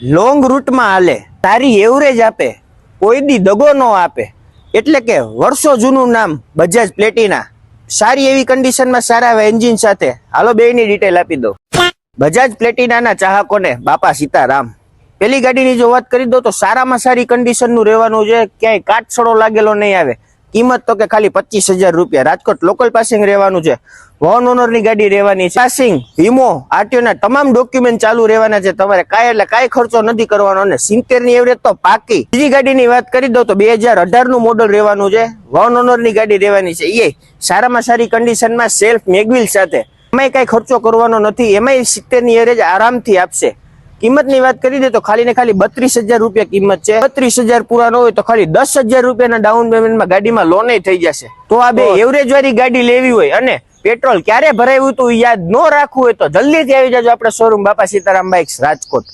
Long રૂટમાં હાલે, સારી average આપે, કોઈ દી દગો ન આપે, એટલે કે વર્ષો જૂનું નામ બજાજ પ્લેટિના, સારી એવી કન્ડિશનમાં સારા એવા એન્જિન સાથે. હાલો બેયની ડિટેલ આપી દો. બજાજ પ્લેટિનાના ચાહકોને બાપા સીતારામ. પેલી ગાડીની જો વાત કરી દો તો સારામાં સારી કન્ડિશનનું રહેવાનું છે, ક્યાંય કાટછડો લાગેલો નહીં આવે. કિંમત તો કે ખાલી 25,000 રૂપિયા. રાજકોટ લોકલ પાસિંગ રહેવાનું છે, વન ઓનરની ગાડી રહેવાની છે. પાસિંગ, વીમો, આરટીઓ ના તમામ ડોક્યુમેન્ટ ચાલુ રહેવાના છે. તમારે કાંઈ ખર્ચો નથી કરવાનો અને 70 ની એવરેજ તો પાકી. બીજી ગાડીની વાત કરી દો તો 2018 નું મોડલ રહેવાનું છે, વન ઓનરની ગાડી રહેવાની છે. એ સારામાં સારી કન્ડિશનમાં સેલ્ફ મેગવિલ સાથે. એમાંય કઈ ખર્ચો કરવાનો નથી, એમાંય 70 ની એવરેજ આરામથી આપશે. કિંમત ની વાત કરી દે તો ખાલી ને ખાલી 32,000 રૂપિયા કિંમત છે. 32,000 પૂરા ન હોય તો ખાલી 10,000 રૂપિયાના ડાઉન પેમેન્ટમાં ગાડીમાં લોન થઈ જશે. તો આ બે એવરેજ વાળી ગાડી લેવી હોય અને પેટ્રોલ ક્યારે ભરાયું હતું યાદ ન રાખવું હોય તો જલ્દીથી આવી જાજો આપણે શોરૂમ બાપા સીતારામ બાઇક્સ રાજકોટ.